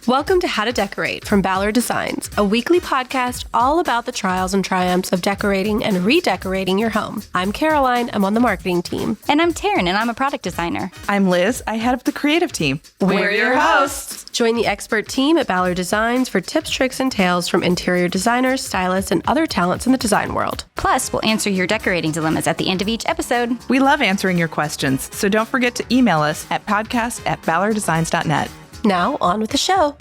Welcome to How to Decorate from Ballard Designs, a weekly podcast all about the trials and triumphs of decorating and redecorating your home. I'm Caroline, I'm on the marketing team. And I'm Taryn, and I'm a product designer. I'm Liz, I head up the creative team. We're your hosts. Join the expert team at Ballard Designs for tips, tricks, and tales from interior designers, stylists, and other talents in the design world. Plus, we'll answer your decorating dilemmas at the end of each episode. We love answering your questions, so don't forget to email us at podcast@ballarddesigns.net. Now, on with the show.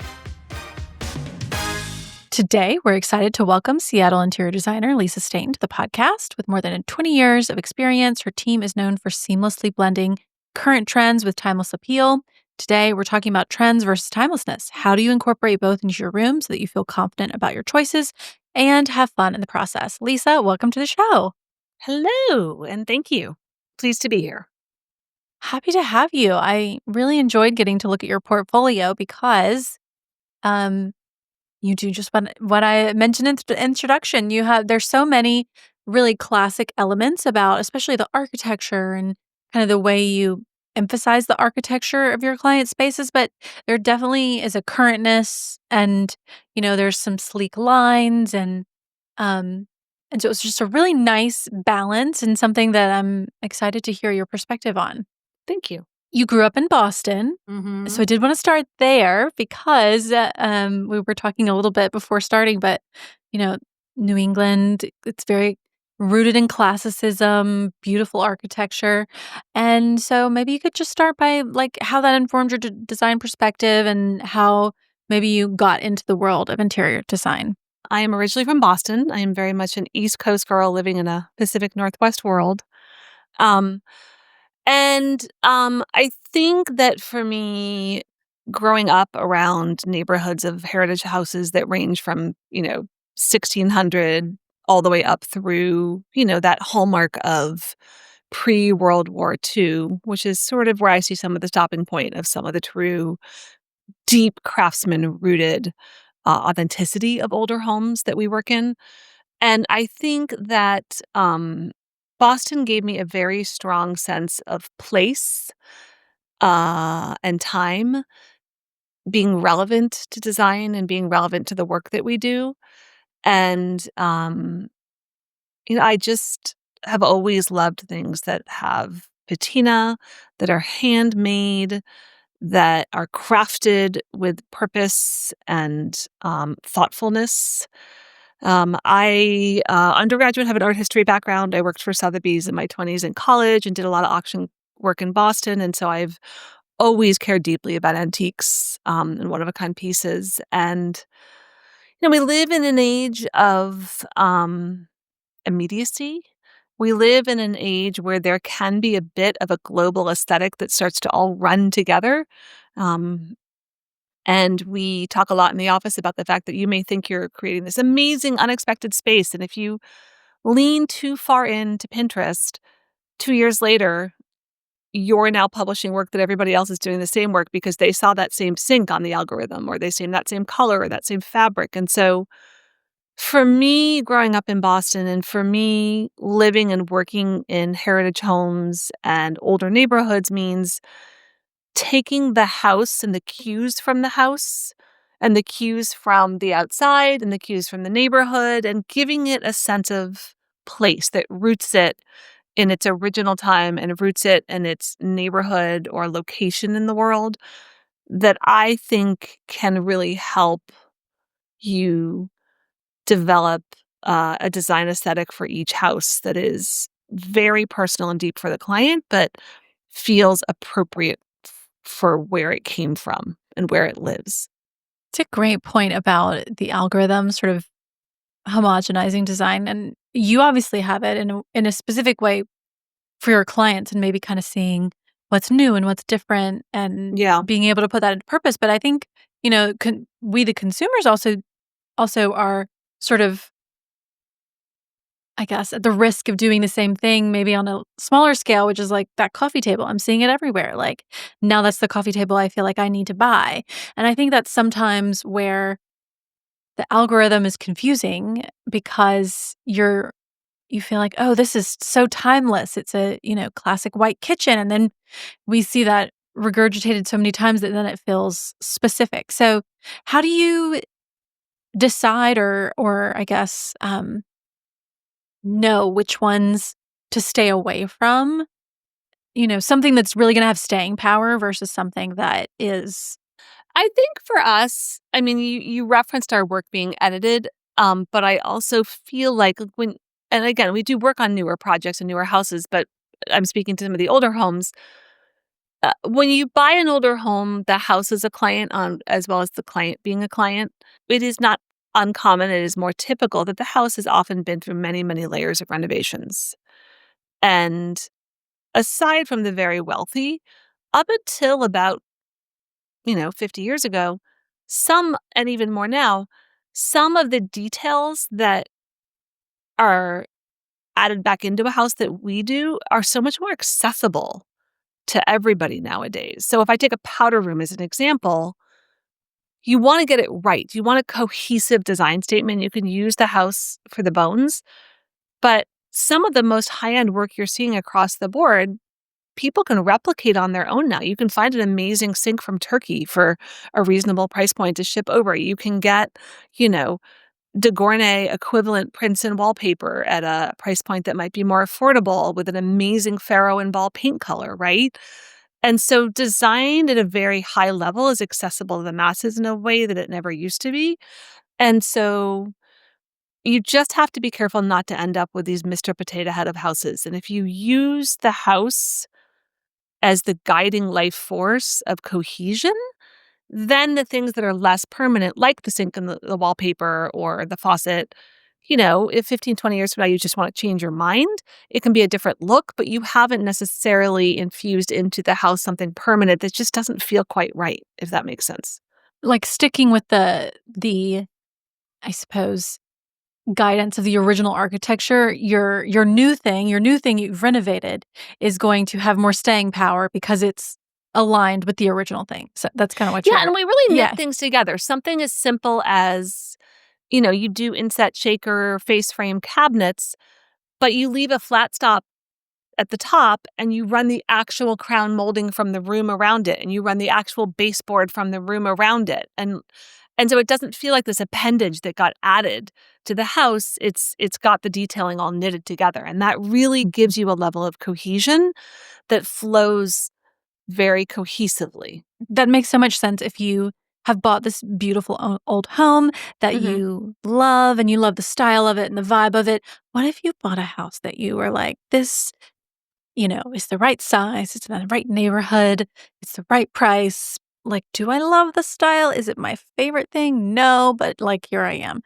Today, we're excited to welcome Seattle interior designer Lisa Staton to the podcast. With more than 20 years of experience, her team is known for seamlessly blending current trends with timeless appeal. Today, we're talking about trends versus timelessness. How do you incorporate both into your room so that you feel confident about your choices and have fun in the process? Lisa, welcome to the show. Hello, and thank you. Pleased to be here. Happy to have you. I really enjoyed getting to look at your portfolio because you do just what I mentioned in the introduction. There's so many really classic elements about, especially the architecture and kind of the way you emphasize the architecture of your client spaces, but there definitely is a currentness and, there's some sleek lines and so it's just a really nice balance and something that I'm excited to hear your perspective on. Thank you. You grew up in Boston, so I did want to start there because we were talking a little bit before starting, but, New England, it's very rooted in classicism, beautiful architecture. And so maybe you could just start by how that informed your design perspective and how maybe you got into the world of interior design. I am originally from Boston. I am very much an East Coast girl living in a Pacific Northwest world. I think that for me, growing up around neighborhoods of heritage houses that range from, 1600 all the way up through, that hallmark of pre-World War II, which is sort of where I see some of the stopping point of some of the true deep craftsman-rooted authenticity of older homes that we work in. And I think that Boston gave me a very strong sense of place and time, being relevant to design and being relevant to the work that we do. And, I just have always loved things that have patina, that are handmade, that are crafted with purpose and thoughtfulness. I undergraduate have an art history background. I worked for Sotheby's in my 20s in college and did a lot of auction work in Boston. And so I've always cared deeply about antiques and one-of-a-kind pieces. And, we live in an age of immediacy. We live in an age where there can be a bit of a global aesthetic that starts to all run together. And we talk a lot in the office about the fact that you may think you're creating this amazing, unexpected space. And if you lean too far into Pinterest, 2 years later, you're now publishing work that everybody else is doing the same work because they saw that same sink on the algorithm or they seen that same color or that same fabric. And so for me, growing up in Boston and for me, living and working in heritage homes and older neighborhoods means taking the house and the cues from the house and the cues from the outside and the cues from the neighborhood and giving it a sense of place that roots it in its original time and roots it in its neighborhood or location in the world that I think can really help you develop a design aesthetic for each house that is very personal and deep for the client, but feels appropriate for where it came from and where it lives. It's a great point about the algorithm sort of homogenizing design. And you obviously have it in a specific way for your clients and maybe kind of seeing what's new and what's different and being able to put that into purpose. But I think, we the consumers also are sort of, I guess, at the risk of doing the same thing, maybe on a smaller scale, which is like that coffee table. I'm seeing it everywhere. Like now that's the coffee table I feel like I need to buy. And I think that's sometimes where the algorithm is confusing because you feel like, oh, this is so timeless. It's a, classic white kitchen. And then we see that regurgitated so many times that then it feels specific. So how do you decide or I guess, know which ones to stay away from? Something that's really gonna have staying power versus something that is I think for us, I mean, you referenced our work being edited, but I also feel like when and again, we do work on newer projects and newer houses, but I'm speaking to some of the older homes. When you buy an older home, the house is a client on as well as the client being a client. It is not uncommon, it is more typical that the house has often been through many, many layers of renovations. And aside from the very wealthy, up until about 50 years ago, some, and even more now, some of the details that are added back into a house that we do are so much more accessible to everybody nowadays. So if I take a powder room as an example, you want to get it right. You want a cohesive design statement. You can use the house for the bones, but some of the most high-end work you're seeing across the board, people can replicate on their own now. You can find an amazing sink from Turkey for a reasonable price point to ship over. You can get, you know, De Gournay equivalent prints and wallpaper at a price point that might be more affordable with an amazing Faro and ball paint color, right? And so design at a very high level is accessible to the masses in a way that it never used to be. And so you just have to be careful not to end up with these Mr. Potato Head of houses. And if you use the house as the guiding life force of cohesion, then the things that are less permanent, like the sink and the wallpaper or the faucet, if 15, 20 years from now you just want to change your mind, it can be a different look, but you haven't necessarily infused into the house something permanent that just doesn't feel quite right, if that makes sense. like sticking with the I suppose guidance of the original architecture. Your new thing you've renovated is going to have more staying power because it's aligned with the original thing. So that's kind of what Yeah, you're and we really knit yeah. things together. Something as simple as, you do inset shaker face frame cabinets, but you leave a flat stop at the top and you run the actual crown molding from the room around it and you run the actual baseboard from the room around it. And so it doesn't feel like this appendage that got added to the house. It's got the detailing all knitted together. And that really gives you a level of cohesion that flows very cohesively. That makes so much sense if you have bought this beautiful old home that Mhm. you love and you love the style of it and the vibe of it. What if you bought a house that you were like, this, is the right size, it's in the right neighborhood, it's the right price. Like, do I love the style? Is it my favorite thing? No, but like here I am.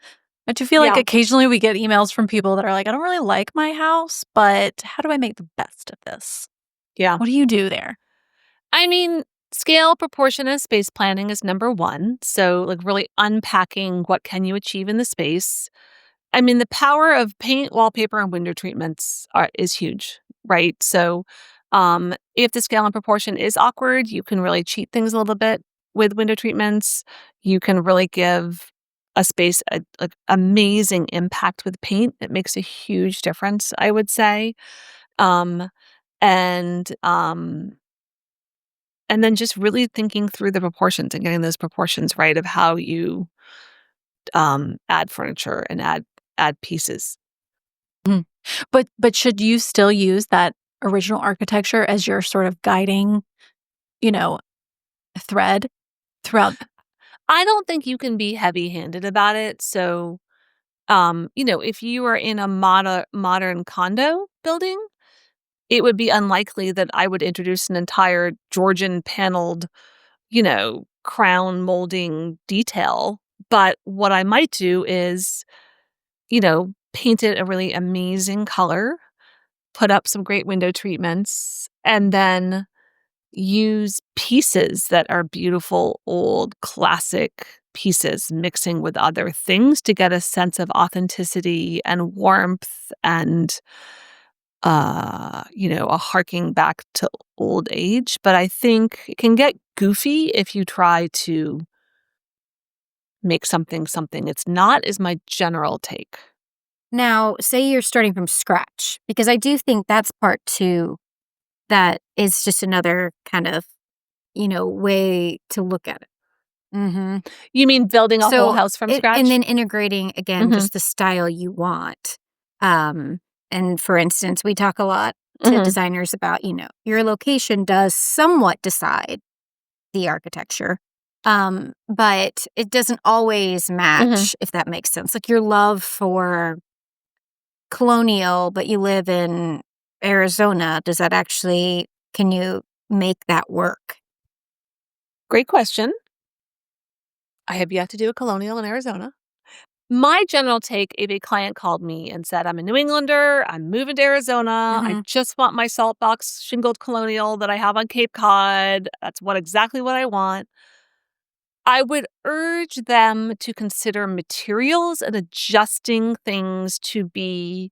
I do feel like Yeah. occasionally we get emails from people that are like, I don't really like my house, but how do I make the best of this? Yeah. What do you do there? I mean, scale, proportion, and space planning is number one. So, like, really unpacking what can you achieve in the space. I mean, the power of paint, wallpaper, and window treatments is huge, right? So, if the scale and proportion is awkward, you can really cheat things a little bit with window treatments. You can really give a space a like amazing impact with paint. It makes a huge difference, I would say. Um, and and then just really thinking through the proportions and getting those proportions right of how you add furniture and add pieces. Mhm. But should you still use that original architecture as your sort of guiding, you know, thread throughout I don't think you can be heavy-handed about it. So, if you are in a modern condo building, it would be unlikely that I would introduce an entire Georgian paneled, crown molding detail. But what I might do is, paint it a really amazing color, put up some great window treatments, and then use pieces that are beautiful, old, classic pieces mixing with other things to get a sense of authenticity and warmth and, a harking back to old age. But I think it can get goofy if you try to make something it's not, is my general take. Now, say you're starting from scratch, because I do think that's part two that is just another kind of way to look at it. Mm-hmm. You mean building a whole So, house from scratch? and then integrating again, Mhm. just the style you want. Um, and for instance, we talk a lot to Mhm. designers about, your location does somewhat decide the architecture. But it doesn't always Mhm. match, if that makes sense. Like your love for colonial, but you live in Arizona, can you make that work? Great question. I have yet to do a colonial in Arizona. My general take, if a client called me and said, I'm a New Englander, I'm moving to Arizona, I Mm-hmm. just want my salt box shingled colonial that I have on Cape Cod. That's exactly what I want. I would urge them to consider materials and adjusting things to be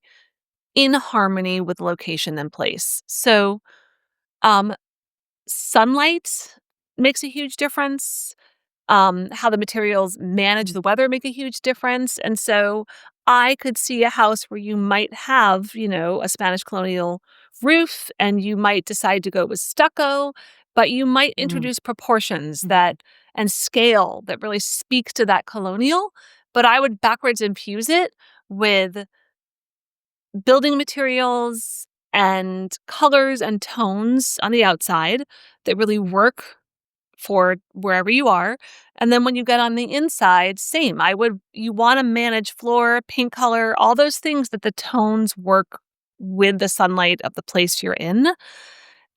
in harmony with location and place. So, um, sunlight makes a huge difference. How the materials manage the weather make a huge difference. And so I could see a house where you might have, a Spanish colonial roof and you might decide to go with stucco, but you might Mm-hmm. introduce proportions that and scale that really speaks to that colonial. But I would backwards infuse it with building materials and colors and tones on the outside that really work for wherever you are. And then when you get on the inside, same. You want to manage floor, paint color, all those things that the tones work with the sunlight of the place you're in.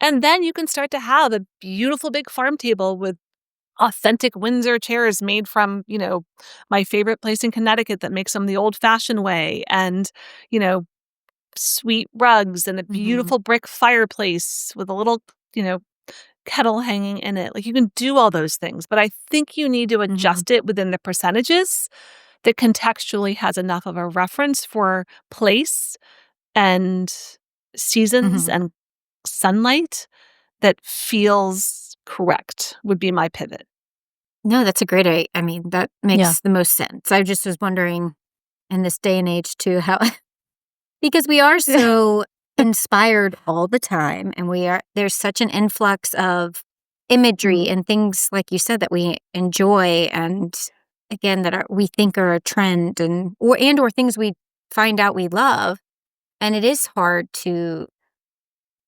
And then you can start to have a beautiful big farm table with authentic Windsor chairs made from, my favorite place in Connecticut that makes them the old fashioned way. And, you know, sweet rugs and a Mm-hmm. beautiful brick fireplace with a little, you know, kettle hanging in it. Like you can do all those things, but I think you need to Mm-hmm. adjust it within the percentages that contextually has enough of a reference for place and seasons Mm-hmm. and sunlight that feels correct would be my pivot. No, that's a great I mean, that Yeah. makes the most sense. I just was wondering in this day and age too how because we are so inspired all the time and there's such an influx of imagery Mhm. and things like you said that we enjoy and again we think are a trend or things we find out we love and it is hard to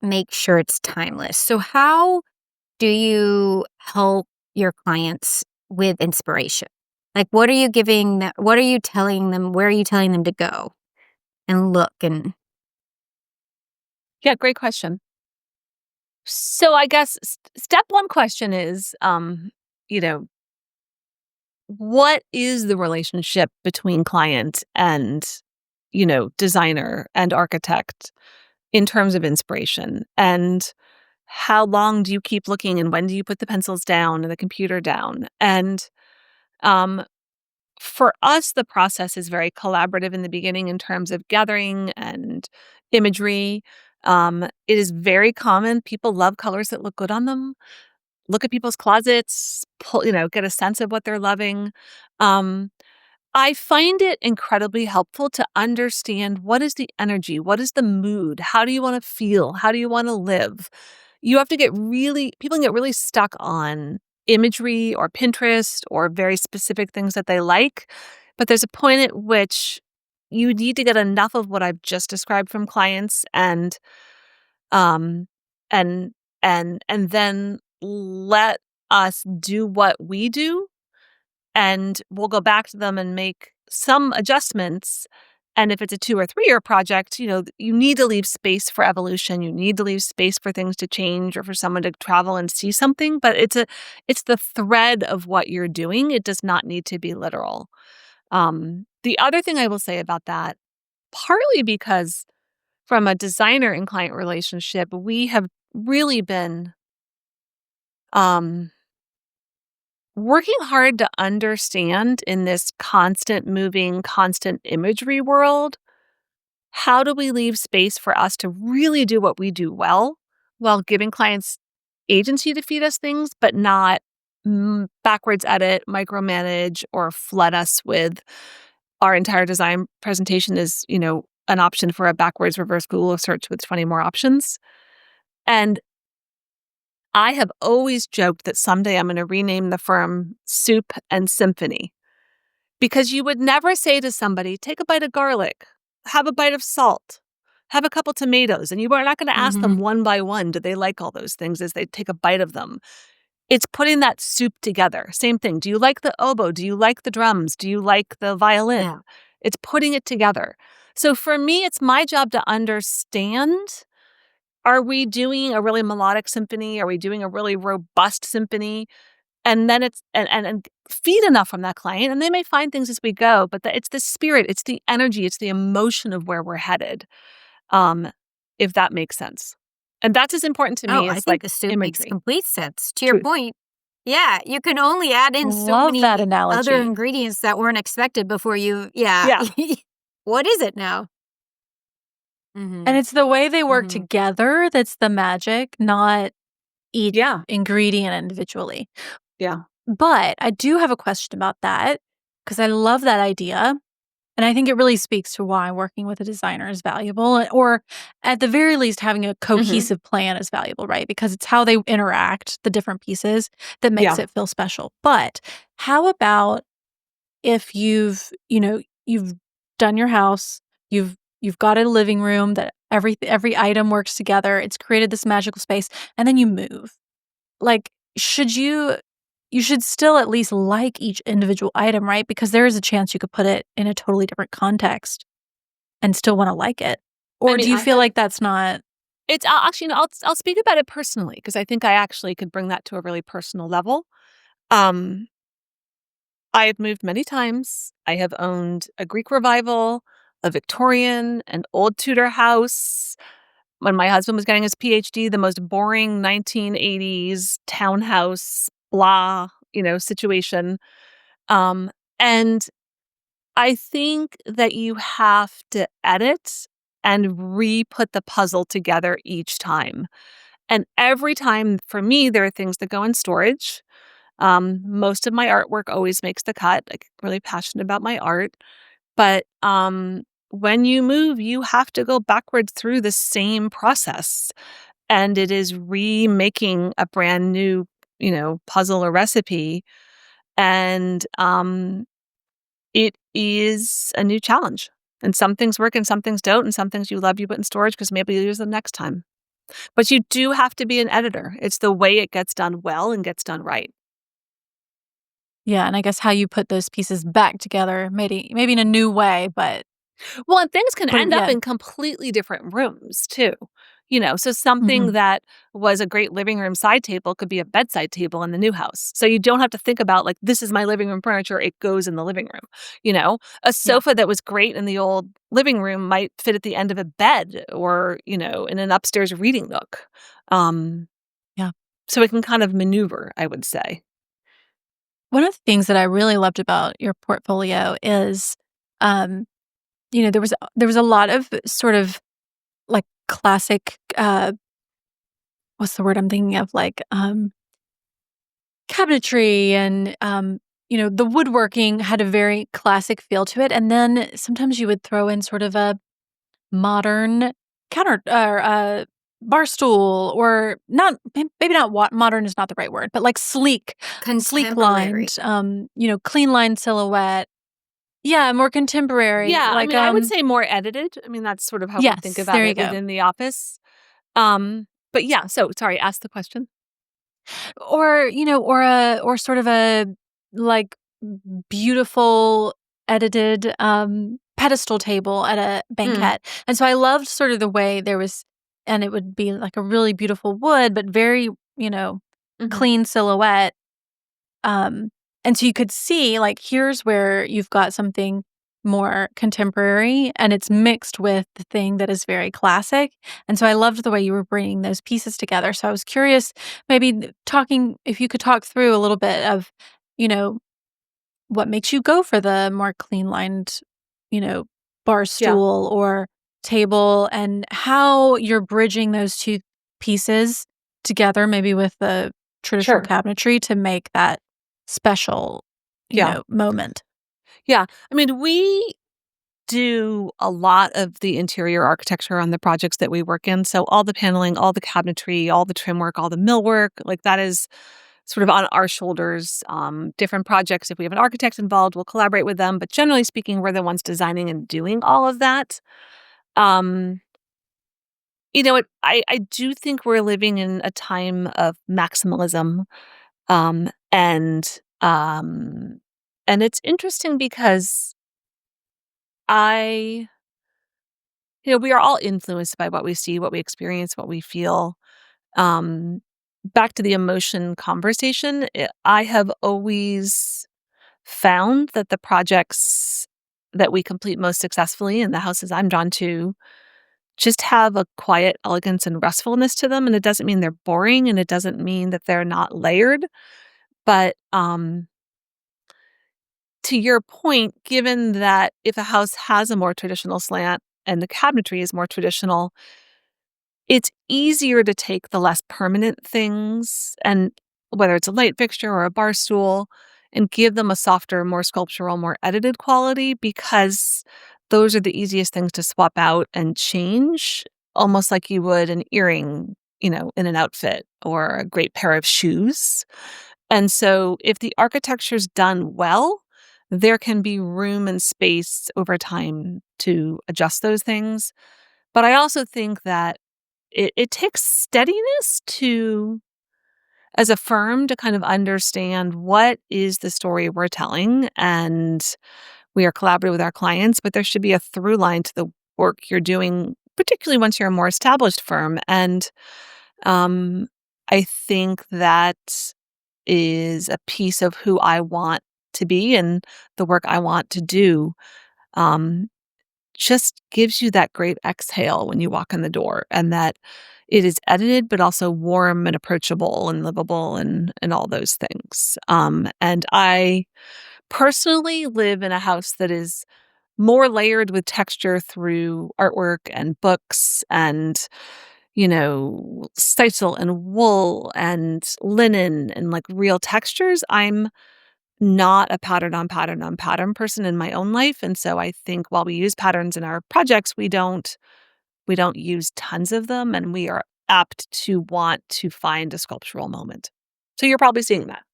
make sure it's timeless. So how do you help your clients with inspiration? Like, what are you giving them? What are you telling them? Where are you telling them to go and look? And Yeah, great question. So I guess step one question is, you know, what is the relationship between client and, designer and architect in terms of inspiration? And how long do you keep looking and when do you put the pencils down and the computer down? And um, for us, the process is very collaborative in the beginning in terms of gathering and imagery. It is very common. People love colors that look good on them. Look at people's closets, get a sense of what they're loving. Um, I find it incredibly helpful to understand what is the energy, what is the mood, how do you want to feel, how do you want to live. You have to people can get really stuck on imagery or Pinterest or very specific things that they like. But there's a point at which you need to get enough of what I've just described from clients um and and then let us do what we do and we'll go back to them and make some adjustments. And if it's a 2 or 3-year project, you need to leave space for evolution. You need to leave space for things to change or for someone to travel and see something. But it's the thread of what you're doing. It does not need to be literal. The other thing I will say about that, partly because from a designer and client relationship, we have really been um, working hard to understand in this constant moving, constant imagery world, how do we leave space for us to really do what we do well while giving clients agency to feed us things, but not backwards edit, micromanage, or flood us with our entire design presentation is, an option for a backwards reverse Google search with 20 more options. And I have always joked that someday I'm going to rename the firm Soup and Symphony, because you would never say to somebody, take a bite of garlic, have a bite of salt, have a couple tomatoes, and you are not going to ask them one by one, do they like all those things as they take a bite of them. It's putting that soup together. Same thing. Do you like the oboe? Do you like the drums? Do you like the violin? Yeah. It's putting it together. So for me, it's my job to understand, are we doing a really melodic symphony? Are we doing a really robust symphony? And then it's and feed enough from that client, and they may find things as we go, but it's the spirit, it's the energy, it's the emotion of where we're headed, if that makes sense. And that's as important to me I as think the soup makes imagery. complete sense. To your Truth. point, yeah, you can only add in so Love many that analogy. other ingredients that weren't expected before you. Yeah. What is it now? And it's the way they work together that's the magic, not each Yeah. ingredient individually. Yeah. But I do have a question about that, because I love that idea. And I think it really speaks to why working with a designer is valuable, or at the very least, having a cohesive plan is valuable, right? Because it's how they interact, the different pieces, that makes Yeah. it feel special. But how about if you've done your house, you've got a living room that every item works together, it's created this magical space, and then you move. Like, you should still at least like each individual item, right? Because there is a chance you could put it in a totally different context and still wanna like it. Or do you feel like that's not It's actually, I'll speak about it personally, because I think I actually could bring that to a really personal level. Um, I have moved many times. I have owned a Greek revival, a Victorian, an old Tudor house. When my husband was getting his PhD, the most boring 1980s townhouse, blah, situation. And I think that you have to edit and re-put the puzzle together each time. And every time, for me, there are things that go in storage. Most of my artwork always makes the cut. Like, really passionate about my art. But when you move, you have to go backwards through the same process. And it is remaking a brand new, puzzle or recipe. And it is a new challenge. And some things work and some things don't. And some things you love, you put in storage because maybe you'll use them next time. But you do have to be an editor. It's the way it gets done well and gets done right. Yeah, and I guess how you put those pieces back together, maybe in a new way, but Well, and things can end up yeah. in completely different rooms too. So something Mhm. that was a great living room side table could be a bedside table in the new house. So you don't have to think about, like, this is my living room furniture, it goes in the living room. A sofa that was great in the old living room might fit at the end of a bed, or, in an upstairs reading nook. Yeah. So it can kind of maneuver, I would say. One of the things that I really loved about your portfolio is, um, there was a lot of sort of, like, classic, what's the word I'm thinking of? Like, cabinetry and, the woodworking had a very classic feel to it, and then sometimes you would throw in sort of a modern counter or a bar stool, or not maybe not modern is not the right word, but, like, sleek Contemporary. lined, clean line silhouette. Yeah, more contemporary, Yeah, like, I would say more edited. That's sort of how we think yes, about there you it go. within the office. But yeah, so sorry, ask the question. Or sort of a, like, beautiful edited, pedestal table at a banquet, and so I loved sort of the way there was, and it would be, like, a really beautiful wood, but very, clean silhouette, um, and so you could see, like, here's where you've got something more contemporary, and it's mixed with the thing that is very classic, and so I loved the way you were bringing those pieces together, so I was curious, maybe talking if you could talk through a little bit of, you know, what makes you go for the more clean lined, you know, bar Yeah, stool or table, and how you're bridging those 2 pieces together, maybe with the traditional sure. cabinetry to make that special, Yeah. moment. Yeah. We do a lot of the interior architecture on the projects that we work in. So all the paneling, all the cabinetry, all the trim work, all the millwork, like that is sort of on our shoulders. Different projects, if we have an architect involved, we'll collaborate with them. But generally speaking, we're the ones designing and doing all of that. I do think we're living in a time of maximalism. And it's interesting because we are all influenced by what we see, what we experience, what we feel. Back to the emotion conversation, I have always found that the projects that we complete most successfully in the houses I'm drawn to just have a quiet elegance and restfulness to them. And it doesn't mean they're boring, and it doesn't mean that they're not layered. But to your point, given that if a house has a more traditional slant and the cabinetry is more traditional, it's easier to take the less permanent things, and whether it's a light fixture or a bar stool, and give them a softer, more sculptural, more edited quality, because those are the easiest things to swap out and change, almost like you would an earring, in an outfit, or a great pair of shoes. And so if the architecture's done well, there can be room and space over time to adjust those things. But I also think that it takes steadiness as a firm, to kind of understand what is the story we're telling. And we are collaborative with our clients, but there should be a through line to the work you're doing, particularly once you're a more established firm. And I think that is a piece of who I want to be and the work I want to do. Just gives you that great exhale when you walk in the door, and that it is edited, but also warm and approachable and livable and all those things. And I personally live in a house that is more layered with texture through artwork and books and, sisal and wool and linen and like real textures. I'm not a pattern on pattern on pattern person in my own life. And so I think while we use patterns in our projects, we don't use tons of them, and we are apt to want to find a sculptural moment. So you're probably seeing that.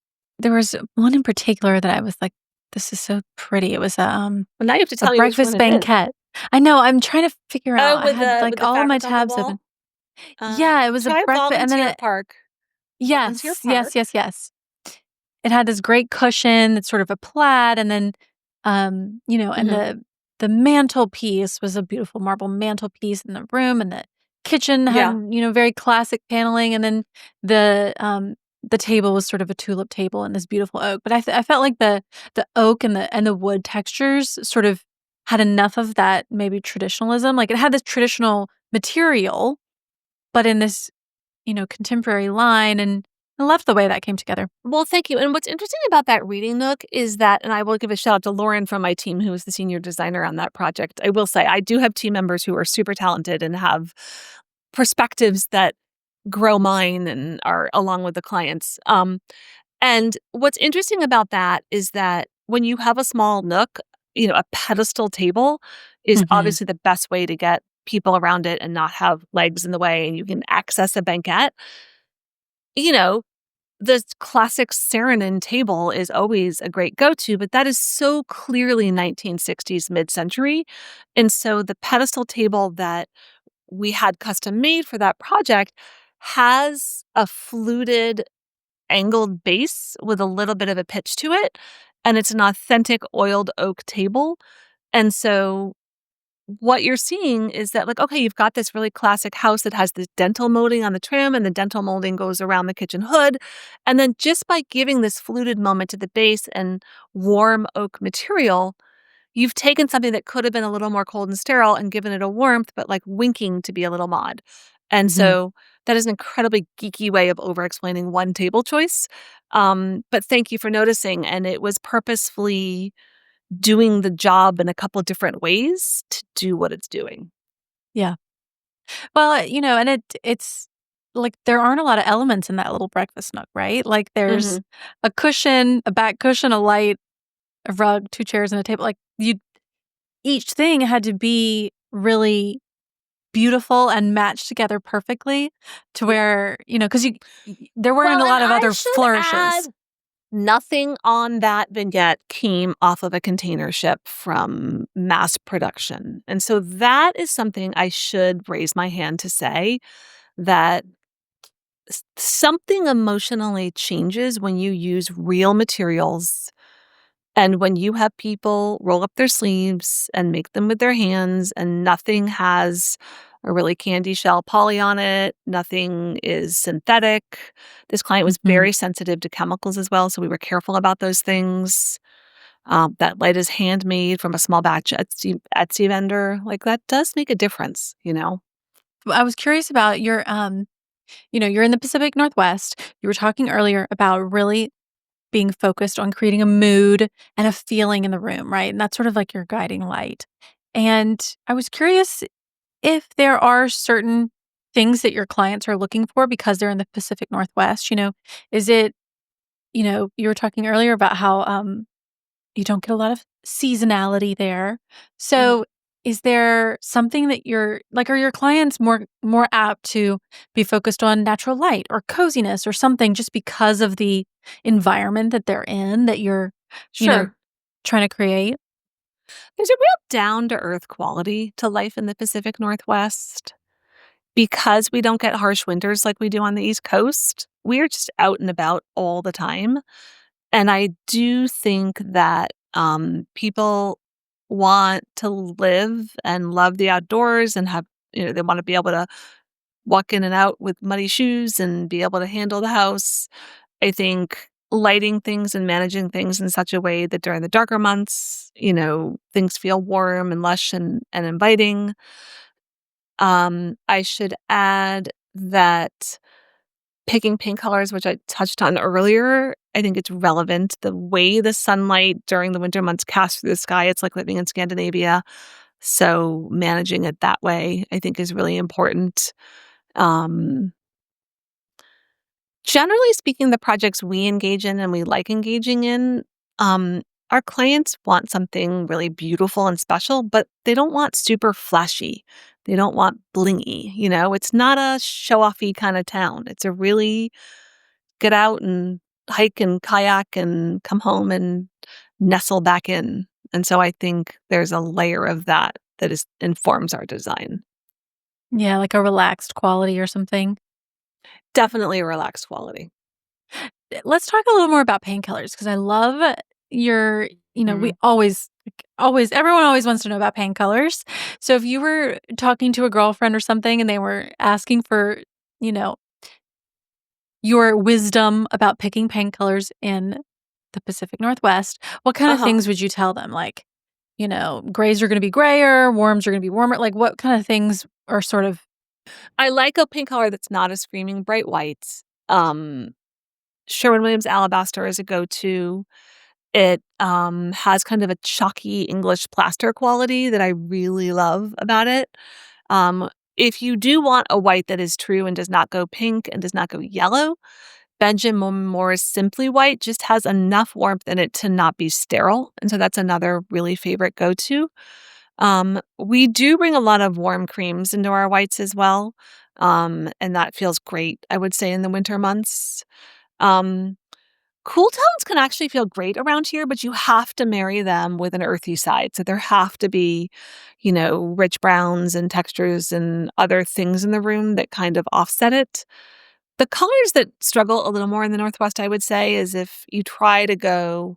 There was one in particular that I was like, "This is so pretty." It was Well, now you have to a tell me which one breakfast it is. banquette. I know, I'm trying to figure out. Oh, I with had, the like, all of my fabric on the tabs wall? open. Yeah, it was a Try breakfast, and then Volunteer Park. Volunteer yes, yes, Park. yes, yes. It had this great cushion that's sort of a plaid, and then, and Mhm. the mantelpiece was a beautiful marble mantelpiece in the room, and the kitchen had, Yeah. very classic paneling, and then the table was sort of a tulip table in this beautiful oak. But I felt like the oak and the wood textures sort of had enough of that maybe traditionalism. Like, it had this traditional material, but in this, contemporary line, and I loved the way that came together. Well, thank you. And what's interesting about that reading nook is that, and I will give a shout out to Lauren from my team, who is the senior designer on that project. I will say I do have team members who are super talented and have perspectives that grow mine and are along with the clients. And what's interesting about that is that when you have a small nook, a pedestal table is Mhm. obviously the best way to get people around it and not have legs in the way, and you can access a banquette. You know, the classic Saarinen table is always a great go-to, but that is so clearly 1960s mid-century. And so the pedestal table that we had custom made for that project has a fluted angled base with a little bit of a pitch to it, and it's an authentic oiled oak table. And so what you're seeing is that, like, okay, you've got this really classic house that has this dental molding on the trim, and the dental molding goes around the kitchen hood. And then just by giving this fluted moment to the base and warm oak material, you've taken something that could have been a little more cold and sterile and given it a warmth, but like winking to be a little mod. And Mhm. so that is an incredibly geeky way of over explaining one table choice. But thank you for noticing. And it was purposefully doing the job in a couple of different ways to do what it's doing. Yeah. Well, and it's like there aren't a lot of elements in that little breakfast nook, right? Like, there's Mhm. a cushion, a back cushion, a light, a rug, 2 chairs, and a table. Like, each thing had to be really beautiful and matched together perfectly to where, because there weren't a Well, lot and of I other should add, flourishes. nothing on that vignette came off of a container ship from mass production. And so that is something I should raise my hand to say, that something emotionally changes when you use real materials and when you have people roll up their sleeves and make them with their hands, and nothing has a really candy shell poly on it, nothing is synthetic. This client was Mhm. very sensitive to chemicals as well, so we were careful about those things. That light is handmade from a small batch Etsy vendor. Like, that does make a difference, you know? I was curious about you're in the Pacific Northwest. You were talking earlier about really being focused on creating a mood and a feeling in the room, right? And that's sort of like your guiding light. And I was curious if there are certain things that your clients are looking for because they're in the Pacific Northwest. Is it, you were talking earlier about how you don't get a lot of seasonality there. Mhm. So, is there something that you're like, are your clients more apt to be focused on natural light or coziness or something just because of the environment that they're in that you're, you know, Sure. trying to create? There's a real down to earth quality to life in the Pacific Northwest. Because we don't get harsh winters like we do on the East Coast, we're just out and about all the time. And I do think that people want to live and love the outdoors and they want to be able to walk in and out with muddy shoes and be able to handle the house. I think lighting things and managing things in such a way that during the darker months, things feel warm and lush and inviting. I should add that picking paint colors, which I touched on earlier, I think it's relevant. The way the sunlight during the winter months casts through the sky, it's like living in Scandinavia. So managing it that way, I think, is really important. Um, Generally speaking, the projects we engage in and we like engaging in, um, our clients want something really beautiful and special, but they don't want super flashy. They don't want blingy. It's not a show offy kind of town. It's a really get out and hike and kayak and come home and nestle back in. And so I think there's a layer of that informs our design. Yeah, like a relaxed quality or something. Definitely a relaxed quality. Let's talk a little more about painkillers because I love we always everyone always wants to know about painkillers. So if you were talking to a girlfriend or something and they were asking for, you know, your wisdom about picking painkillers in the Pacific Northwest, what kind of Uh-huh. things would you tell them? Like, grays are going to be grayer, warms are going to be warmer. Like, what kind of things are sort of I like a pink color that's not a screaming bright white. Um, Sherwin-Williams Alabaster is a go-to. It, has kind of a chalky English plaster quality that I really love about it. Um, if you do want a white that is true and does not go pink and does not go yellow, Benjamin Moore's Simply White just has enough warmth in it to not be sterile, and so that's another really favorite go-to. We do bring a lot of warm creams into our whites as well, and that feels great, I would say, in the winter months. Um, Cool tones can actually feel great around here, but you have to marry them with an earthy side. So there have to be, rich browns and textures and other things in the room that kind of offset it. The colors that struggle a little more in the Northwest, I would say, is if you try to go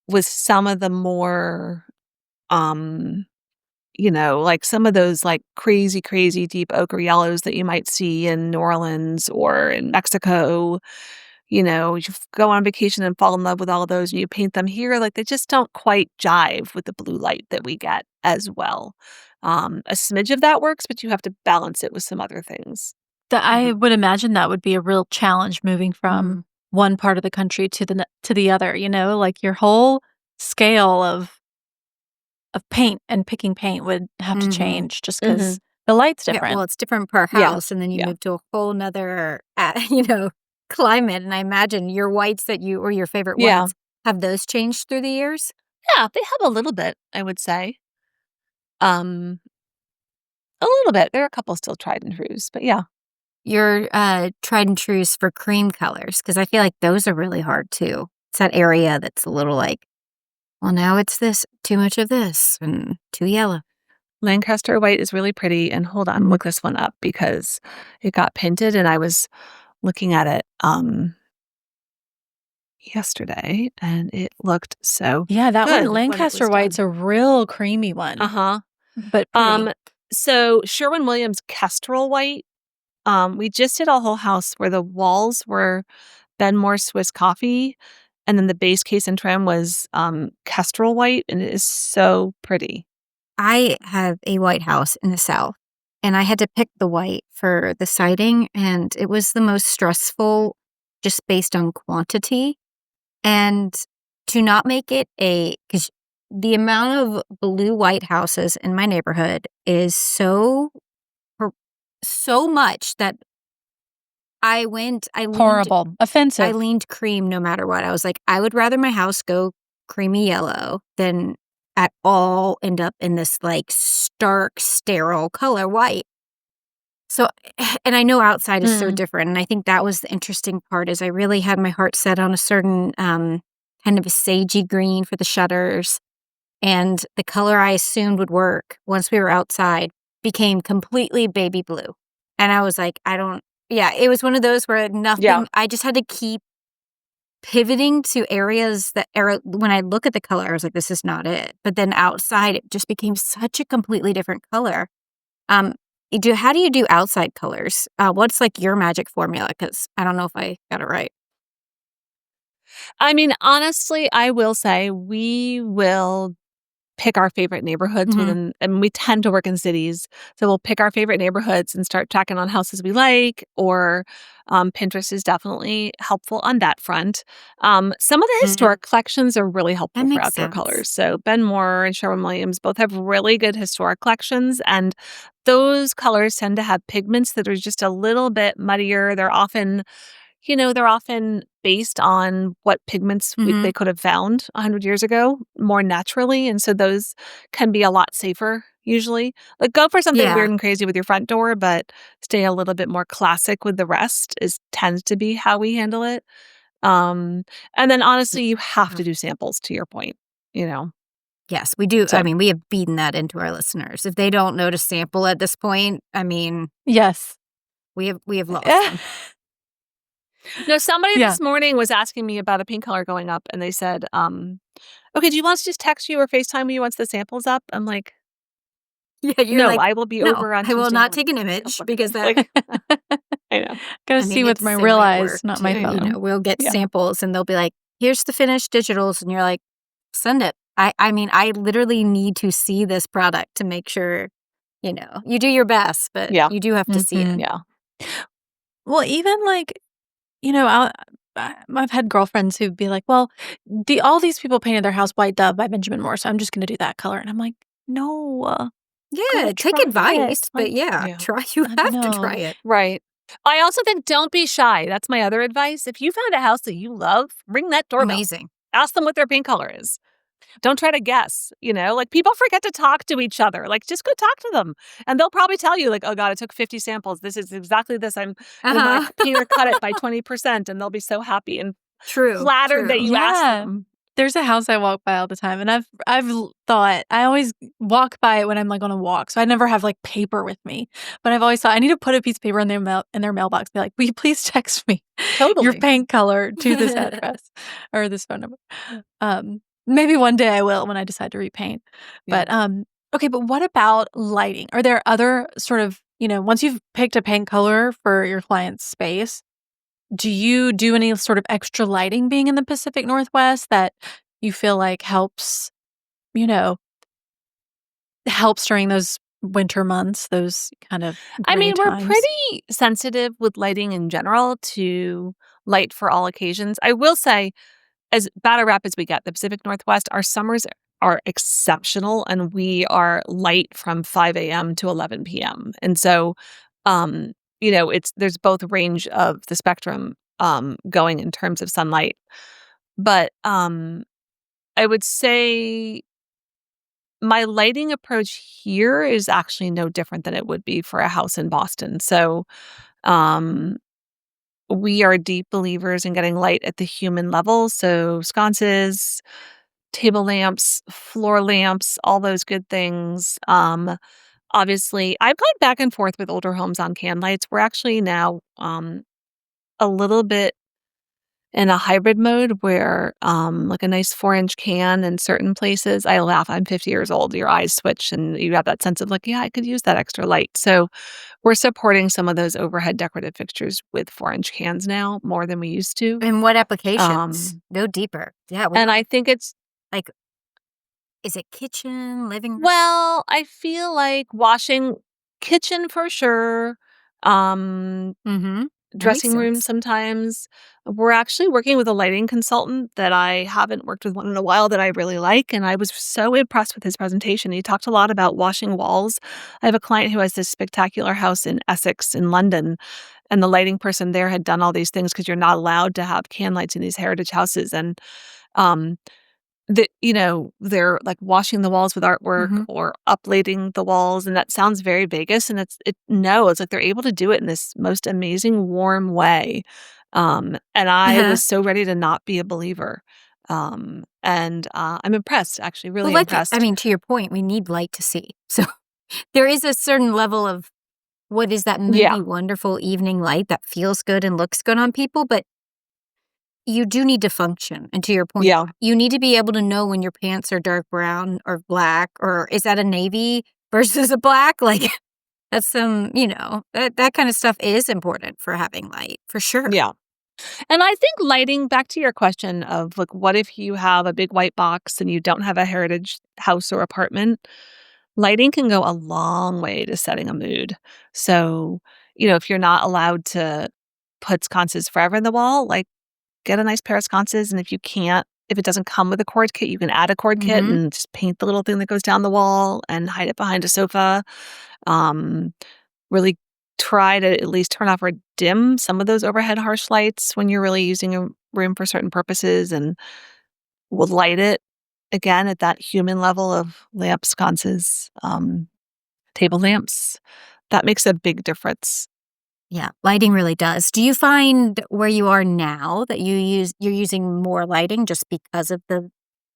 with some of the more, um, like some of those like crazy, crazy deep ochre yellows that you might see in New Orleans or in Mexico. You go on vacation and fall in love with all of those and you paint them here, like they just don't quite jive with the blue light that we get as well. A smidge of that works, but you have to balance it with some other things. that I Mhm. would imagine that would be a real challenge moving from Mhm. one part of the country to the other, like your whole scale of paint and picking paint would have to Mhm. change just because Mhm. the light's Yeah, well, different. it's different per Yeah. house, and then you Yeah. move to a whole 'nother, climate, and I imagine your whites that you or your favorite Yeah. whites, have those changed through the years? Yeah, they have a little bit, I would say. A little bit. There are a couple still tried and trues, but yeah. Your tried and trues for cream colors, because I feel like those are really hard too. It's that area that's a little like, well, now it's this, too much of this, and too yellow. Lancaster white is really pretty. And hold on, look this one up because it got painted and I was looking at it yesterday and it looked so Yeah, that one, good when it was Lancaster White's done. a real creamy one, Uh-huh. but pretty. So Sherwin-Williams Kestrel white, we just did a whole house where the walls were Benmore Swiss coffee, and then the base case and trim was Kestrel white, and it is so pretty. I have a white house in the South, and I had to pick the white for the siding, and it was the most stressful just based on quantity. And to not make it because the amount of blue-white houses in my neighborhood is so much that I leaned Horrible. I Offensive. leaned cream no matter what. I was like, I would rather my house go creamy yellow than at all end up in this like stark, sterile color white. So, and I know outside is so different. And I think that was the interesting part is I really had my heart set on a certain kind of a sagey green for the shutters. And the color I assumed would work once we were outside became completely baby blue. And I was like, it was one of those where nothing, I just had to keep pivoting to areas that when I look at the color, I was like, this is not it. But then outside, it just became such a completely different color. How do you do outside colors? What's like your magic formula? Because I don't know if I got it right. I mean, honestly, I will say we will pick our favorite neighborhoods within, and we tend to work in cities. So we'll pick our favorite neighborhoods and start tracking on houses we like, or Pinterest is definitely helpful on that front. Some of the historic collections are really helpful for outdoor colors. So Ben Moore and Sherwin-Williams both have really good historic collections, and those colors tend to have pigments that are just a little bit muddier. They're often based on what pigments they could have found 100 years ago more naturally. And so those can be a lot safer usually. Like go for something weird and crazy with your front door, but stay a little bit more classic with the rest tends to be how we handle it. And then honestly, you have to do samples to your point, Yes, we do. So. I mean, we have beaten that into our listeners. If they don't know to sample at this point, I mean, yes, we have lost them. No, somebody this morning was asking me about a pink color going up, and they said, okay, do you want us to just text you or FaceTime you once the sample's up? I'm like, you're like, I will be over on I will Tuesday not morning. take an image because that. I know. Gotta see with my real eyes, not my phone. We'll get samples, and they'll be like, here's the finished digitals, and you're like, send it. I mean, I literally need to see this product to make sure, you do your best, but you do have to see it. Yeah. Well, even like, I've had girlfriends who'd be like, well, all these people painted their house white dove by Benjamin Moore, so I'm just going to do that color. And I'm like, no. Yeah, take advice, but try. You have to try it. Right. I also think don't be shy. That's my other advice. If you found a house that you love, ring that doorbell. Amazing. Ask them what their paint color is. Don't try to guess, like people forget to talk to each other. Like just go talk to them and they'll probably tell you like, oh God, I took 50 samples. This is exactly this. My painter cut it by 20% and they'll be so happy and flattered that you asked them. There's a house I walk by all the time and I've thought, I always walk by it when I'm like on a walk. So I never have like paper with me, but I've always thought I need to put a piece of paper in their mailbox. Be like, will you please text me your paint color to this address or this phone number? Maybe one day I will when I decide to repaint. But okay, but what about lighting? Are there other sort of, once you've picked a paint color for your client's space, do you do any sort of extra lighting being in the Pacific Northwest that you feel like helps during those winter months, those kind of gray times? We're pretty sensitive with lighting in general to light for all occasions. I will say, as bad a rap as we get, the Pacific Northwest, our summers are exceptional and we are light from 5 a.m. to 11 p.m. And so, there's both range of the spectrum going in terms of sunlight. But I would say my lighting approach here is actually no different than it would be for a house in Boston. So, um, we are deep believers in getting light at the human level. So, sconces, table lamps, floor lamps, all those good things. Obviously, I've gone back and forth with older homes on can lights. We're actually now a little bit in a hybrid mode where, like a nice 4-inch can in certain places. I laugh. I'm 50 years old. Your eyes switch, and you have that sense of like, yeah, I could use that extra light. So we're supporting some of those overhead decorative fixtures with 4-inch cans now more than we used to. And what applications? Um, Go deeper. Yeah. and I think it's Like, is it kitchen, living room? well, I feel like washing kitchen for sure. Um, Mm-hmm. That makes Dressing room sense. sometimes. We're actually working with a lighting consultant that I haven't worked with one in a while that I really like, and I was so impressed with his presentation. He talked a lot about washing walls. I have a client who has this spectacular house in Essex in London, and the lighting person there had done all these things because you're not allowed to have can lights in these heritage houses, and um, they're like washing the walls with artwork Mm-hmm. or uplating the walls, and that sounds very Vegas, and it's like they're able to do it in this most amazing warm way. And I Uh-huh. was so ready to not be a believer. And I'm impressed, actually, Well, really like, I impressed. mean, to your point, we need light to see. So there is a certain level of what is that Yeah, moody, wonderful evening light that feels good and looks good on people, but you do need to function. And to your point, yeah, you need to be able to know when your pants are dark brown or black, or is that a navy versus a black? Like, that's that kind of stuff is important for having light, for sure. yeah. And I think lighting, back to your question of like, what if you have a big white box and you don't have a heritage house or apartment? Lighting can go a long way to setting a mood. So, if you're not allowed to put sconces forever in the wall, like get a nice pair of sconces. And if it doesn't come with a cord kit, you can add a cord kit Mm-hmm. and just paint the little thing that goes down the wall and hide it behind a sofa. Um, Really try to at least turn off or dim some of those overhead harsh lights when you're really using a room for certain purposes, and we'll light it again at that human level of lamp sconces, table lamps. That makes a big difference. Yeah, lighting really does. Do you find where you are now that you're using more lighting just because of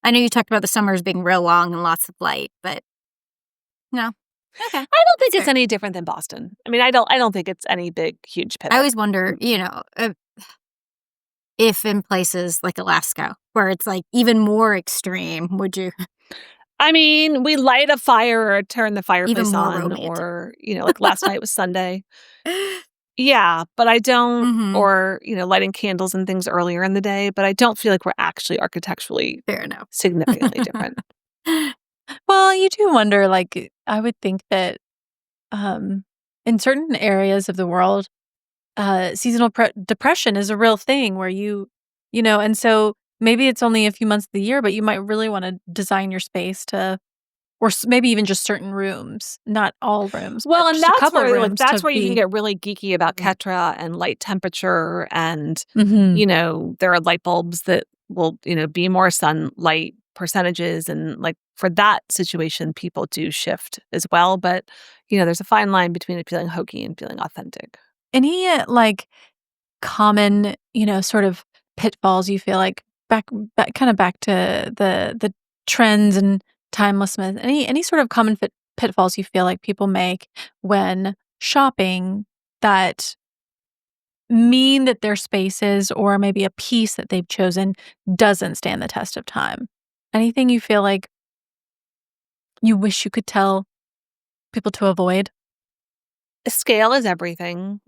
I know you talked about the summers being real long and lots of light, but no. Okay. I don't think That's it's fair. any different than Boston. I mean, I don't think it's any big, huge I pivot. always wonder, if in places like Alaska where it's like even more extreme, would you I mean, we light a fire or turn the even fireplace more on romantic? or, like last night was Sunday. Yeah, but I don't Mhm. or, lighting candles and things earlier in the day, but I don't feel like we're actually architecturally Fair enough. significantly different. Well, you do wonder, like, I would think that, um, in certain areas of the world, seasonal depression is a real thing where and so maybe it's only a few months of the year, but you might really wanna design your space to or maybe even just certain rooms, not all rooms, Well, but and just a that's couple where like rooms that's to where you can be get really geeky about Ketra and light temperature and Mhm. there are light bulbs that will, be more sunlight percentages and like for that situation people do shift as well, but there's a fine line between it feeling hokey and feeling authentic. Any, like, common, sort of pitfalls you feel like back to the trends and timelessness. Any sort of common pitfalls you feel like people make when shopping that mean that their spaces or maybe a piece that they've chosen doesn't stand the test of time? Anything you feel like you wish you could tell people to avoid? Scale is everything.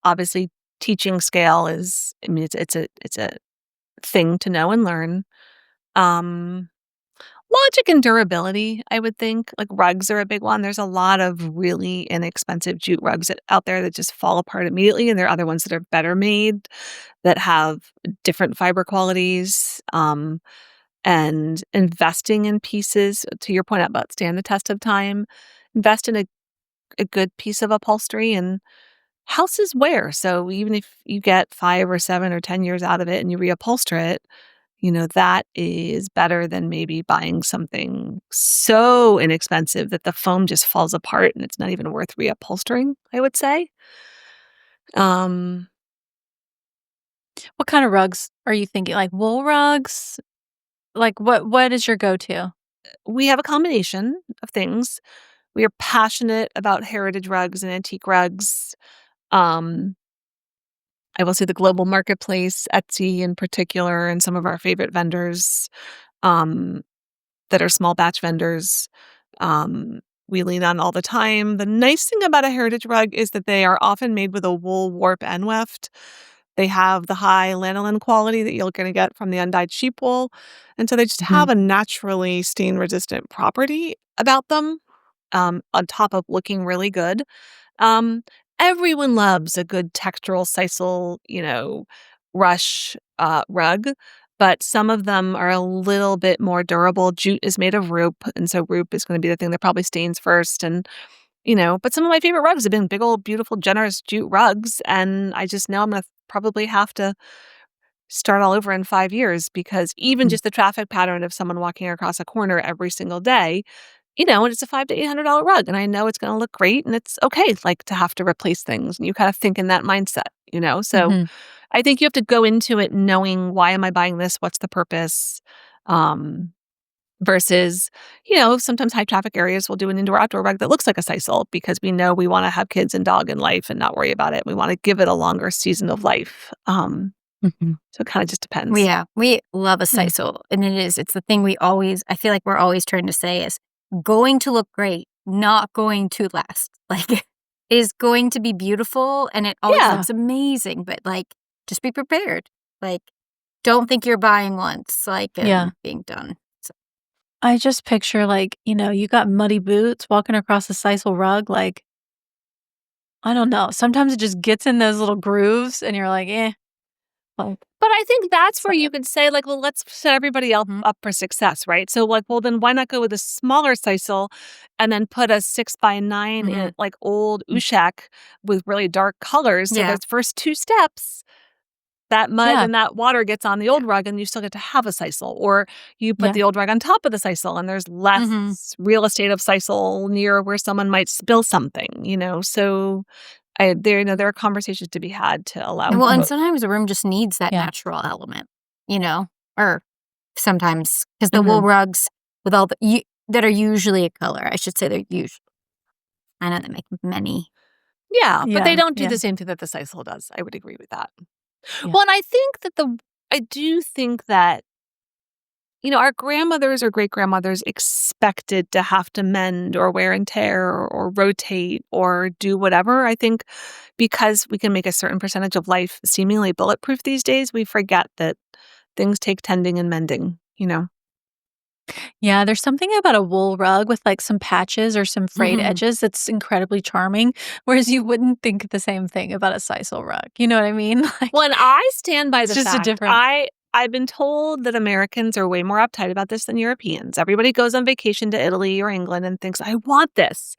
Obviously, teaching scale is I mean it's a thing to know and learn. Um Logic and durability, I would think. Like, rugs are a big one. There's a lot of really inexpensive jute rugs out there that just fall apart immediately, and there are other ones that are better made that have different fiber qualities, and investing in pieces, to your point about stand the test of time, invest in a good piece of upholstery, and houses wear, so even if you get 5 or 7 or 10 years out of it and you reupholster it, that is better than maybe buying something so inexpensive that the foam just falls apart and it's not even worth reupholstering, I would say. Um, What kind of rugs are you thinking? Like wool rugs? Like what is your go-to? we have a combination of things. We are passionate about heritage rugs and antique rugs. Um, I will say the global marketplace, Etsy in particular, and some of our favorite vendors um, that are small batch vendors. Um, we lean on all the time. The nice thing about a heritage rug is that they are often made with a wool warp and weft. They have the high lanolin quality that you're going to get from the undyed sheep wool. And so they just Mhm. have a naturally stain resistant property about them, on top of looking really good. Um, Everyone loves a good textural sisal, rush rug, but some of them are a little bit more durable. Jute is made of rope, and so rope is going to be the thing that probably stains first. And but some of my favorite rugs have been big old, beautiful, generous jute rugs, and I just know I'm going to probably have to start all over in 5 years because even Mm. just the traffic pattern of someone walking across a corner every single day, and it's a $500 to $800 rug, and I know it's gonna look great, and it's okay, like, to have to replace things, and you kind of think in that mindset. So, Mhm. I think you have to go into it knowing, "Why am I buying this? What's the purpose?" Um, versus, sometimes high traffic areas will do an indoor-outdoor rug that looks like a sisal because we know we wanna have kids and dog and life and not worry about it. We wanna give it a longer season of life. Mhm. So it kinda just depends. Yeah, we love a Yeah. sisal, and it's the thing I feel like we're always trying to say is going to look great, not going to last. Like, it is going to be beautiful, and it always Yeah. looks amazing, but, like, just be prepared. Like, don't think you're buying once, like, Yeah. and being done. So I just picture, like, you got muddy boots walking across a sisal rug, like, I don't know. Sometimes it just gets in those little grooves and you're like, "Eh." Like, But I think that's so where you could say, like, well, let's set everybody else Mhm. up for success, right? So, like, well, then why not go with a smaller sisal and then put a 6x9 in, Mhm. like, old Mm. ushak with really dark colors. So Yeah. those first two steps, that mud Yeah. and that water gets on the old rug and you still get to have a sisal. Or you put Yeah. the old rug on top of the sisal and there's less Mhm. real estate of sisal near where someone might spill something. So there are conversations to be had to allow Well, for and Mhm. both. sometimes a room just needs that Yeah. natural element, you know? Or sometimes because the wool Mhm. rugs with all that are usually a color, I should say they're usually. I know they make many. Yeah, but they Yeah. don't do Yeah. the same thing that the sisal does. I would agree with that. Yeah. Well, and I do think that, our grandmothers or great grandmothers expected to have to mend or wear and tear or rotate or do whatever. I think because we can make a certain percentage of life seemingly bulletproof these days, we forget that things take tending and mending. Yeah, there's something about a wool rug with, like, some patches or some frayed Mhm. edges that's incredibly charming, whereas you wouldn't think the same thing about a sisal rug, you know what I mean? Like, Well, and I stand by it's the just a fact different. I've been told that Americans are way more uptight about this than Europeans. Everybody goes on vacation to Italy or England and thinks, "I want this."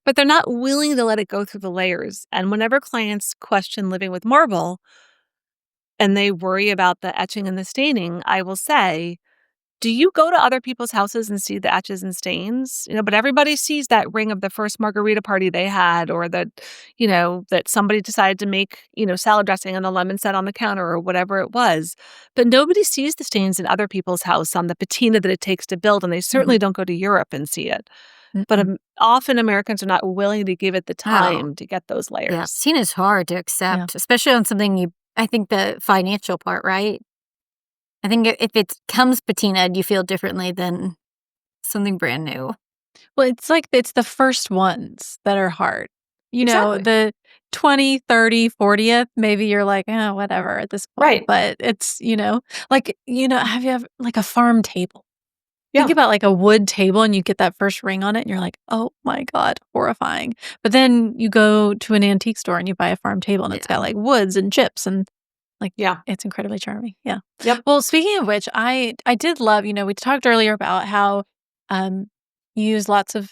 But they're not willing to let it go through the layers. And whenever clients question living with marble and they worry about the etching and the staining, I will say, do you go to other people's houses and see the etches and stains? But everybody sees that ring of the first margarita party they had, or that somebody decided to make, salad dressing and the lemon set on the counter or whatever it was. But nobody sees the stains in other people's house on the patina that it takes to build. And they certainly Mhm. don't go to Europe and see it. But Mm-mm. often Americans are not willing to give it the Oh, time to get those yeah. layers. Seeing is hard to Yeah. accept, especially on something I think the financial part, right? I think if it comes patinaed, you feel differently than something brand new. Well, it's like it's the first ones that are hard. Exactly. The 20, 30, 40th, maybe you're like, "Eh, whatever," at this point, Right. but it's, like, have you ever like a farm table? Think Yeah. about, like, a wood table and you get that first ring on it and you're like, "Oh my god, horrifying." But then you go to an antique store and you buy a farm table and it's Yeah. got, like, woods and chips and, like, Yeah. it's incredibly charming, yeah. Yep. Well, speaking of which, I did love, we talked earlier about how, um, you use lots of,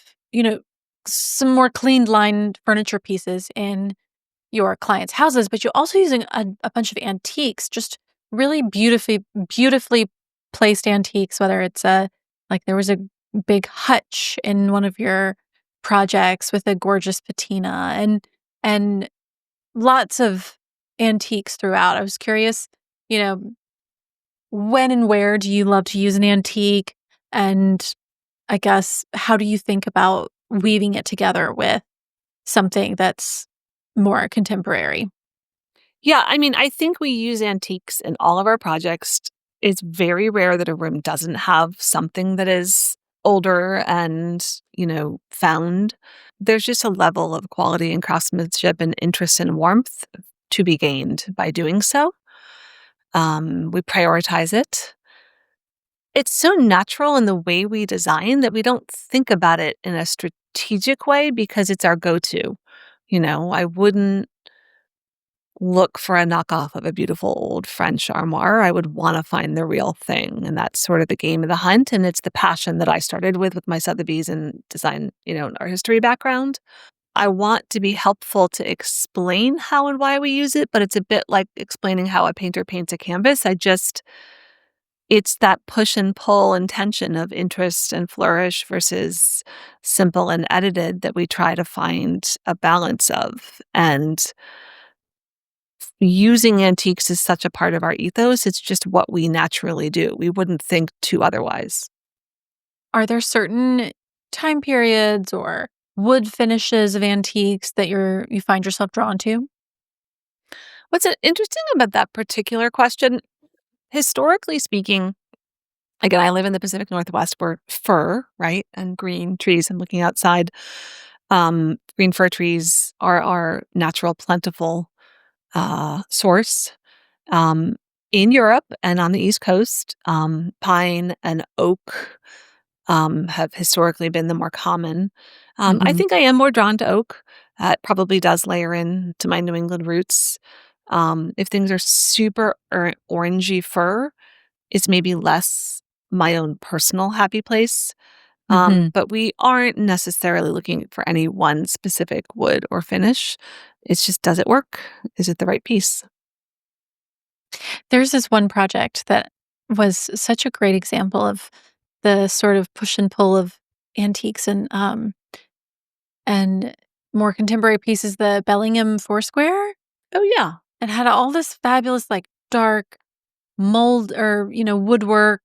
some more cleaned lined furniture pieces in your clients' houses, but you're also using a bunch of antiques, just really beautifully placed antiques, whether it's there was a big hutch in one of your projects with a gorgeous patina and lots of antiques throughout. I was curious, you know, when and where do you love to use an antique? And I guess, how do you think about weaving it together with something that's more contemporary? Yeah, I mean, I think we use antiques in all of our projects. It's very rare that a room doesn't have something that is older and, found. There's just a level of quality and craftsmanship and interest and warmth to be gained by doing so. We prioritize it. It's so natural in the way we design that we don't think about it in a strategic way because it's our go-to. I wouldn't look for a knockoff of a beautiful old French armoire. I would want to find the real thing. And that's sort of the game of the hunt. And it's the passion that I started with my Sotheby's and design, and art history background. I want to be helpful to explain how and why we use it, but it's a bit like explaining how a painter paints a canvas. It's that push and pull and tension of interest and flourish versus simple and edited that we try to find a balance of. And using antiques is such a part of our ethos. It's just what we naturally do. We wouldn't think to otherwise. Are there certain time periods or wood finishes of antiques that you find yourself drawn to? What's interesting about that particular question, historically speaking, again, I live in the Pacific Northwest where fir, right, and green trees, I'm looking outside, green fir trees are our natural, plentiful source. In Europe and on the East Coast, pine and oak have historically been the more commany. I Mhm. think I am more drawn to oak. It probably does layer in to my New England roots. If things are super orangey fir, it's maybe less my own personal happy place. Mhm. But we aren't necessarily looking for any one specific wood or finish. It's just, does it work? Is it the right piece? There's this one project that was such a great example of the sort of push and pull of antiques and more contemporary pieces, the Bellingham Foursquare. Oh, yeah. It had all this fabulous, dark mold or, woodwork,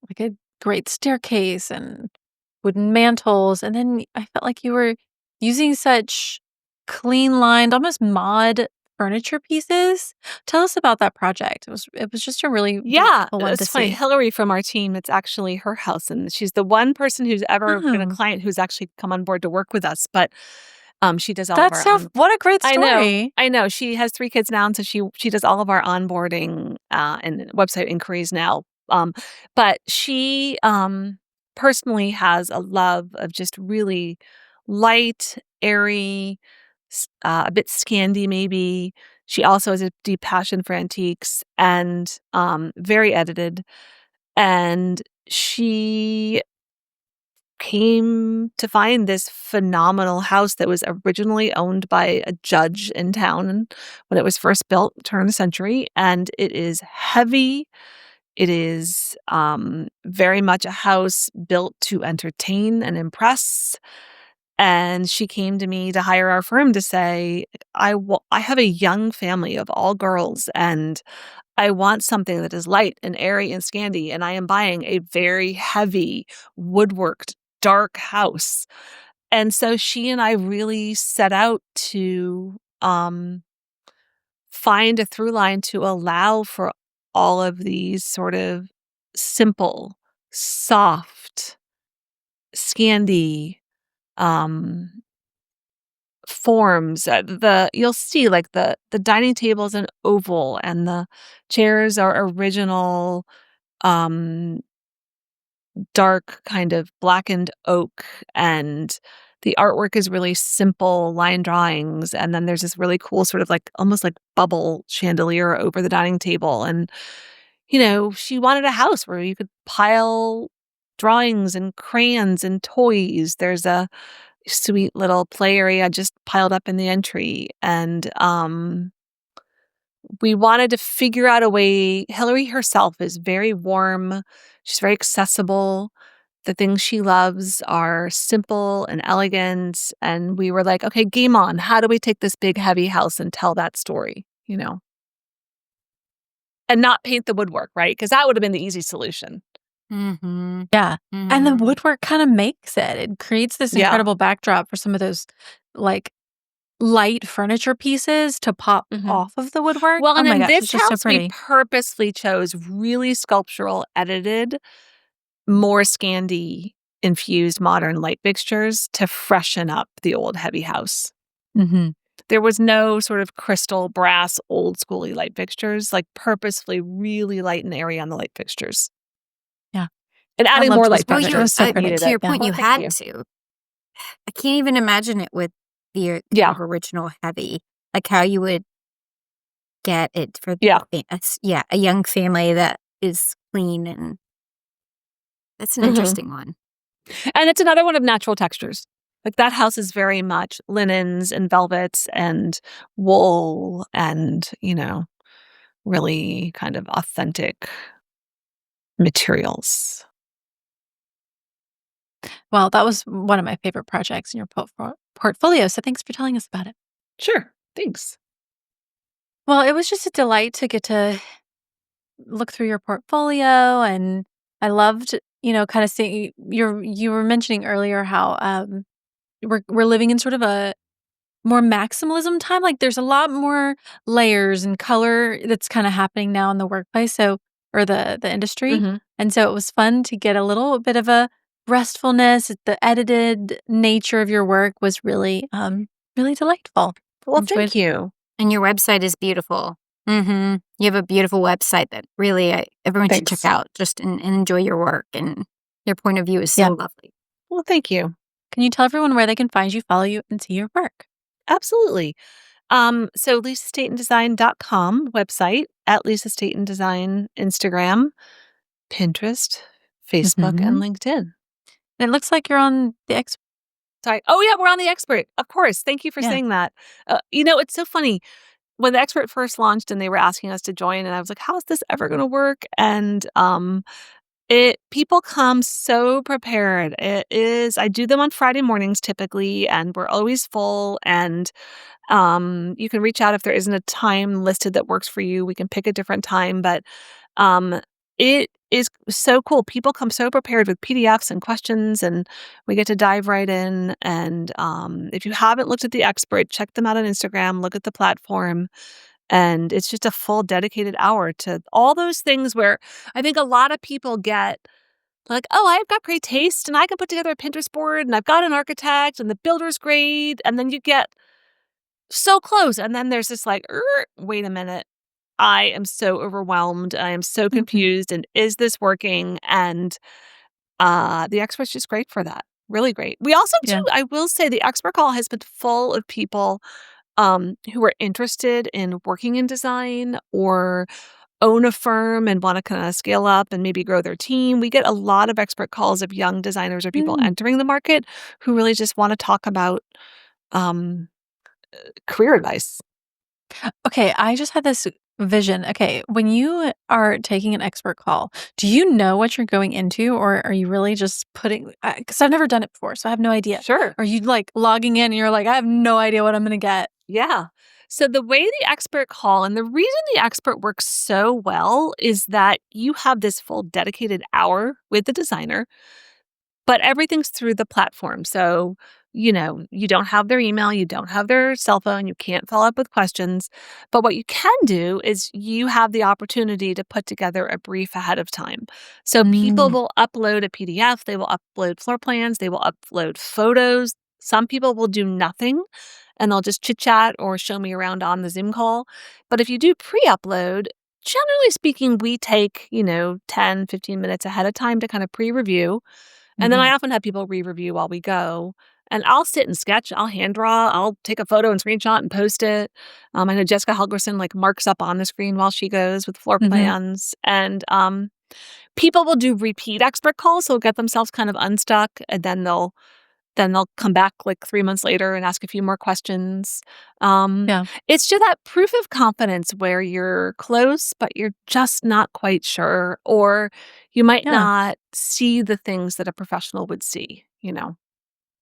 like a great staircase and wooden mantles. And then I felt like you were using such clean lined, almost mod furniture pieces. Tell us about that project. It was just a really Yeah, delightful one to it's funny. see. Hillary from our team, it's actually her house, and she's the one person who's ever been a Oh, client who's actually come on board to work with us. But she does all of that's our so what a great I know, story. I know. She has 3 kids now, and so she does all of our onboarding and website inquiries now. But she personally has a love of just really light, airy, a bit Scandi maybe. She also has a deep passion for antiques and very edited. And she came to find this phenomenal house that was originally owned by a judge in town when it was first built, turn of the century. And it is heavy. It is very much a house built to entertain and impress. And she came to me to hire our firm to say, I have a young family of all girls, and I want something that is light and airy and Scandi, and I am buying a very heavy, woodworked, dark house. And so she and I really set out to find a through line to allow for all of these sort of simple, soft, Scandi um, forms. You'll see like the dining table is an oval, and the chairs are original um dark kind of blackened oak, and the artwork is really simple line drawings, and then there's this really cool sort of like almost like bubble chandelier over the dining table. And she wanted a house where you could pile drawings and crayons and toys. There's a sweet little play area just piled up in the entry, and we wanted to figure out a way. Hillary herself is very warm. She's very accessible. The things she loves are simple and elegant. And we were like, okay, game on. How do we take this big, heavy house and tell that story, And not paint the woodwork, right? Because that would have been the easy solution. Mm-hmm. Yeah. And the Mm-hmm. woodwork kind of makes it. It creates this Yeah. incredible backdrop for some of those like light furniture pieces to pop off of the woodwork. Well, Oh and my in gosh, this it's just so house, we pretty. purposely chose really sculptural, edited, more Scandi infused modern light fixtures to freshen up the old heavy house. Mm-hmm. There was no sort of crystal, brass, old schooly light fixtures, like purposefully really light and airy on the light fixtures. Yeah. And adding loved more this light project. fixtures. It was so But pretty. to your Yeah. point, Well, you thank had you. to. I can't even imagine it with the Yeah. original heavy, like how you would get it for Yeah. a young family that is clean, and that's an Mhm. interesting one. And it's another one of natural textures. Like that house is very much linens and velvets and wool and, really kind of authentic materials. Well, that was one of my favorite projects in your portfolio. So thanks for telling us about it. Sure. Thanks. Well, it was just a delight to get to look through your portfolio, and I loved, kind of seeing you were mentioning earlier how we're living in sort of a more maximalism time. Like there's a lot more layers and color that's kind of happening now in the workplace, or the industry. Mhm. And so it was fun to get a little bit of a restfulness. The edited nature of your work was really delightful. Well, Enjoyed thank you. And your website is beautiful. Mm-hmm. You have a beautiful website that really everyone should Thanks. check out just and enjoy your work. And your point of view is so Yeah. lovely. Well, thank you. Can you tell everyone where they can find you, follow you, and see your work? Absolutely. So lisastatondesign.com website, at Lisa Staton Design, Instagram, Pinterest, Facebook, and LinkedIn. And it looks like you're on the Sorry. Oh, yeah, we're on The Expert. Of course. Thank you for Yeah. saying that. It's so funny. When The Expert first launched and they were asking us to join, and I was like, how is this ever going to work? And people come so prepared. I do them on Friday mornings typically, and we're always full. And you can reach out if there isn't a time listed that works for you. We can pick a different time, but it is so cool. People come so prepared with PDFs and questions, and we get to dive right in. And if you haven't looked at The Expert, check them out on Instagram, look at the platform. And it's just a full dedicated hour to all those things where I think a lot of people get like, oh, I've got great taste and I can put together a Pinterest board and I've got an architect and the builder's great. And then you get so close. And then there's this like, wait a minute. I am so overwhelmed. I am so confused. And is this working? And The Expert's just great for that. Really great. We also do, I will say, The Expert call has been full of people who are interested in working in design or own a firm and want to kind of scale up and maybe grow their team. We get a lot of expert calls of young designers or people entering the market who really just want to talk about career advice. Okay, I just had this vision. Okay, when you are taking an expert call, do you know what you're going into, or are you really just putting? Because I've never done it before, so I have no idea. Sure. Are you like logging in and you're like, I have no idea what I'm going to get? Yeah. So the way The Expert call, and the reason The Expert works so well is that you have this full dedicated hour with the designer, but everything's through the platform. So, you don't have their email, you don't have their cell phone, you can't follow up with questions. But what you can do is you have the opportunity to put together a brief ahead of time. So people will upload a PDF, they will upload floor plans, they will upload photos. Some people will do nothing and they'll just chit chat or show me around on the Zoom call. But if you do pre-upload, generally speaking, we take, 10, 15 minutes ahead of time to kind of pre-review. And then I often have people re-review while we go. And I'll sit and sketch. I'll hand draw. I'll take a photo and screenshot and post it. I know Jessica Helgerson marks up on the screen while she goes with floor plans. And people will do repeat expert calls. So they'll get themselves kind of unstuck. And then they'll then they'll come back like 3 months later and ask a few more questions. Yeah. It's just that proof of confidence where you're close, but you're just not quite sure, or you might Yeah. not see the things that a professional would see,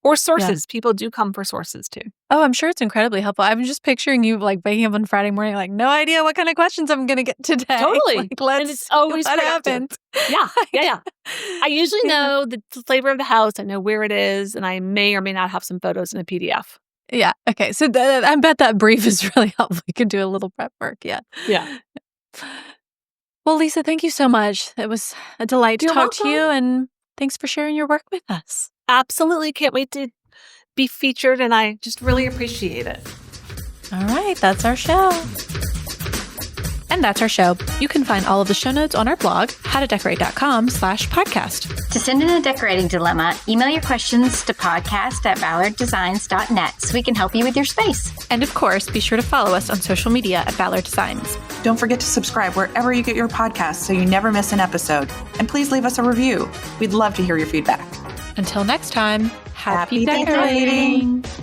or sources. People do come for sources too. Oh, I'm sure it's incredibly helpful. I'm just picturing you like waking up on Friday morning, like no idea what kind of questions I'm going to get today. Totally. Like, let's And it's always see what productive. happens. Yeah. I usually know the flavor of the house. I know where it is, and I may or may not have some photos in a PDF. Yeah. Okay. So I bet that brief is really helpful. You can do a little prep work. Yeah. Yeah. Well, Lisa, thank you so much. It was a delight to You're talk to you, welcome. and thanks for sharing your work with us. Absolutely. Can't wait to be featured, and I just really appreciate it. All right. That's our show. And that's our show. You can find all of the show notes on our blog, howtodecorate.com/podcast. To send in a decorating dilemma, email your questions to podcast@ballarddesigns.net so we can help you with your space. And of course, be sure to follow us on social media at Ballard Designs. Don't forget to subscribe wherever you get your podcasts so you never miss an episode. And please leave us a review. We'd love to hear your feedback. Until next time, happy Happy decorating. decorating.